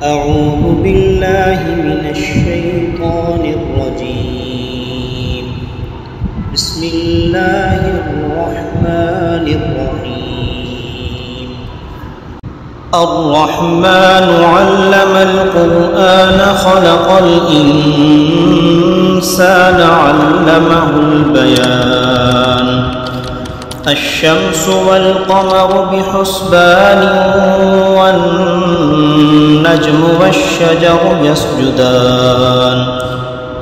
أعوذ بالله من الشيطان الرجيم. بسم الله الرحمن الرحيم. الرحمن علم القرآن خلق الإنسان علمه البيان. الشمس والقمر بحسبان والنجم والشجر يسجدان.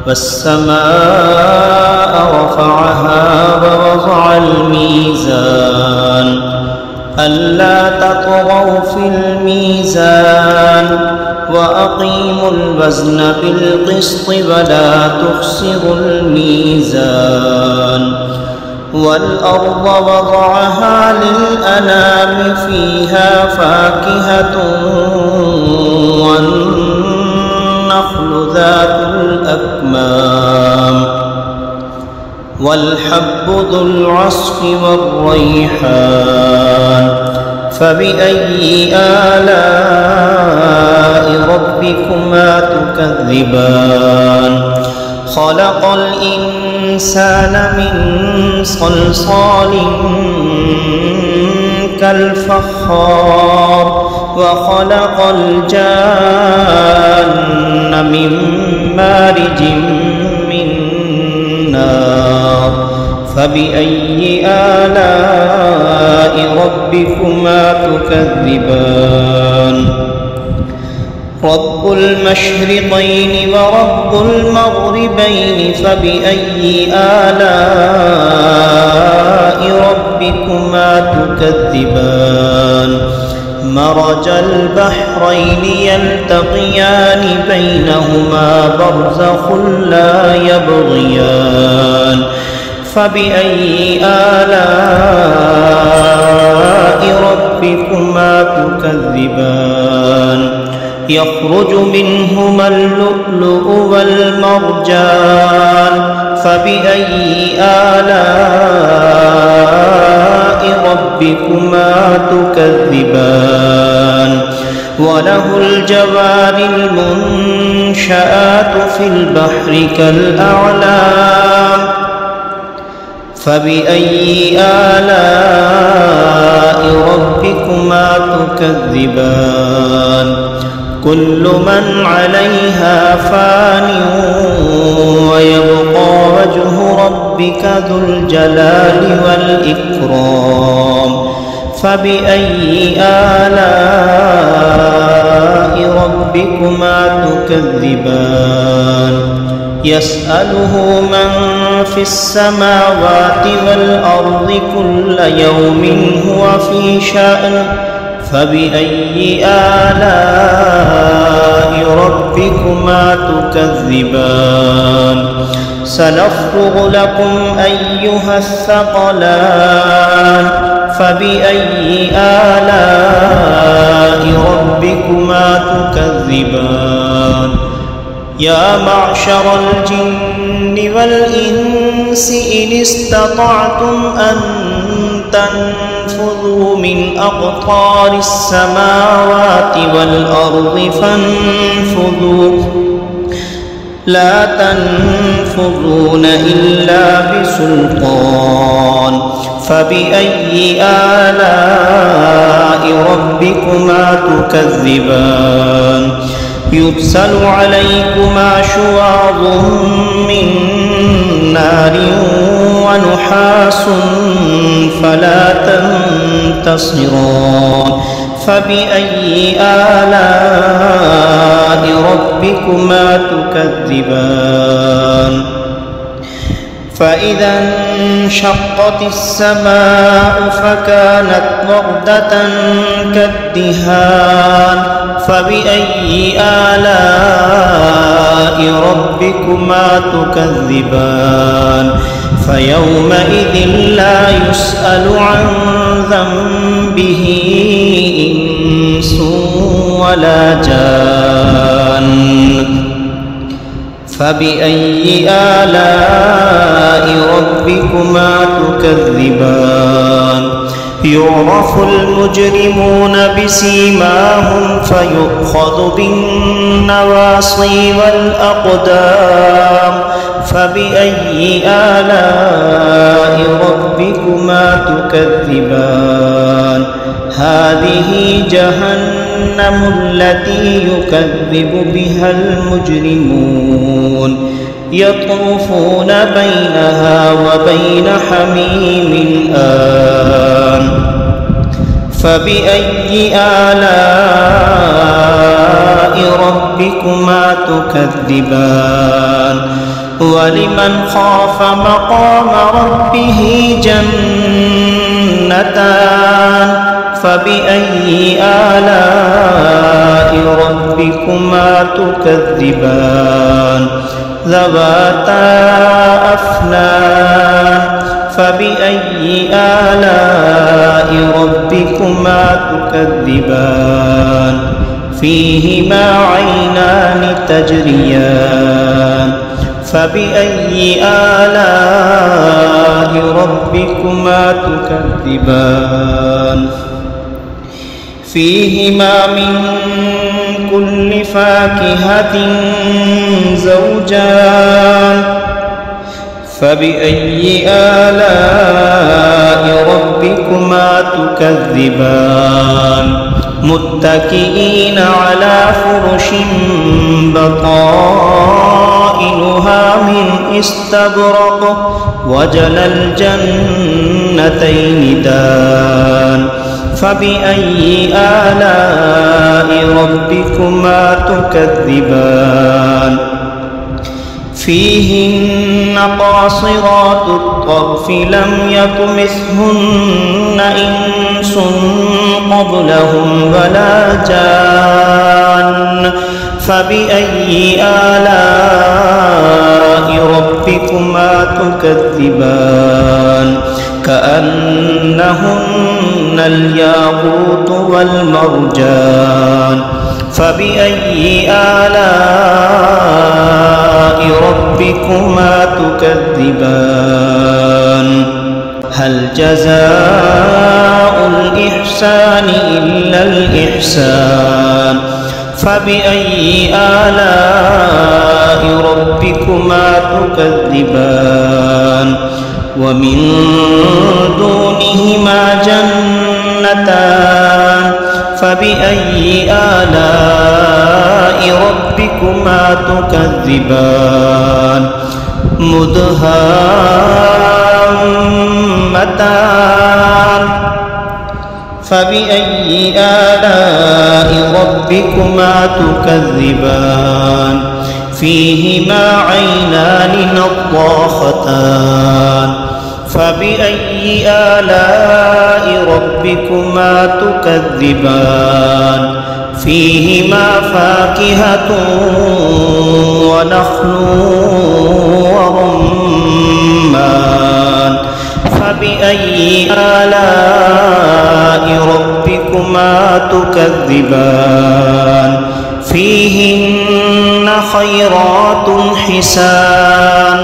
والسماء رفعها ووضع الميزان ألا تطغوا في الميزان وأقيموا الوزن بالقسط ولا تخسروا الميزان. والأرض وضعها للأنام فيها فاكهة والنخل ذات الأكمام والحب ذو العصف والريحان. فبأي آلاء ربكما تكذبان؟ خلق الإنسان من صلصال كالفخار وخلق الجان من مارج من نار. فبأي آلاء ربكما تكذبان؟ رب المشرقين ورب المغربين فبأي آلاء ربكما تكذبان؟ مرج البحرين يلتقيان بينهما برزخ لا يبغيان. فبأي آلاء ربكما تكذبان؟ يخرج منهما اللؤلؤ والمرجان. فبأي آلاء ربكما تكذبان؟ وله الجوار المنشآت في البحر كالأعلام. فبأي آلاء ربكما تكذبان؟ كل من عليها فان ويبقى وجه ربك ذو الجلال والإكرام. فبأي آلاء ربكما تكذبان؟ يسأله من في السماوات والأرض كل يوم هو في شأن. فبأي آلاء ربكما تكذبان؟ سنفرغ لكم أيها الثقلان. فبأي آلاء ربكما تكذبان؟ يا معشر الجن والإنس إن استطعتم أن تنفذوا من أقطار السماوات والأرض فانفذوا لا تنفذون إلا بسلطان. فبأي آلاء ربكما تكذبان؟ يرسل عليكما شواظ من نار ونحاس فلا تنتصران. فبأي آلاء ربكما تكذبان؟ فإذا انشقت السماء فكانت وردة كالدهان. فبأي آلاء ربكما تكذبان؟ فيومئذ لا يسأل عن ذنبه إنس ولا جان. فبأي آلاء ربكما تكذبان؟ يعرف المجرمون بسيماهم فيؤخذ بالنواصي والأقدام فبأي آلاء ربكما تكذبان هذه جهنم التي يكذب بها المجرمون يطوفون بينها وبين حميم آن فبأي آلاء ربكما تكذبان ولمن خاف مقام ربه جنتان فبأي آلاء ربكما تكذبان ذواتا أفنان فبأي آلاء ربكما تكذبان فيهما عينان تجريان فبأي آلاء ربكما تكذبان فيهما من كل فاكهة زوجان فبأي آلاء ربكما تكذبان متكئين على فرش بطائنها من استبرق وجنى الجنتين دان فبأي آلاء ربكما تكذبان فيهن قاصرات الطرف لم يطمثهن إنس قبلهم ولا جان فبأي آلاء ربكما تكذبان كأنهن الياقوت والمرجان فبأي آلاء ربكما تكذبان هل جزاء الإحسان إلا الإحسان فبأي آلاء ربكما تكذبان ومن دونهما جنتان فبأي آلاء ربكما تكذبان مدهامتان فبأي آلاء ربكما تكذبان فيهما عينان نضاختان فبأي آلاء ربكما تكذبان فيهما فاكهة ونخل ورمان فبأي آلاء ربكما تكذبان فيهن خيرات حسان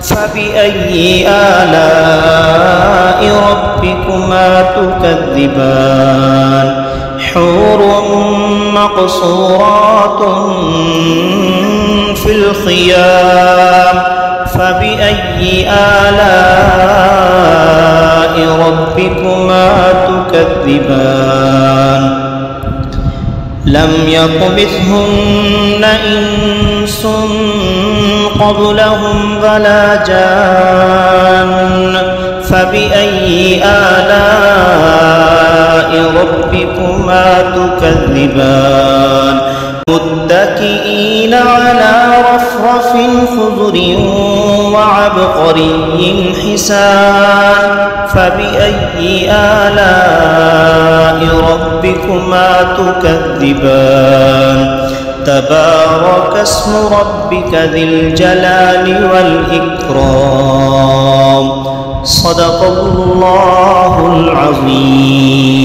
فبأي آلاء ربكما تكذبان حور مقصورات في الخيام فبأي آلاء ربكما تكذبان لم يطمثهن إنس قبلهم ولا جان فبأي آلاء ربكما تكذبان متكئين على رفرف خضر وعبقري حسان فبأي آلاء ربكما تكذبان تبارك اسم ربك ذي الجلال والإكرام صدق الله العظيم.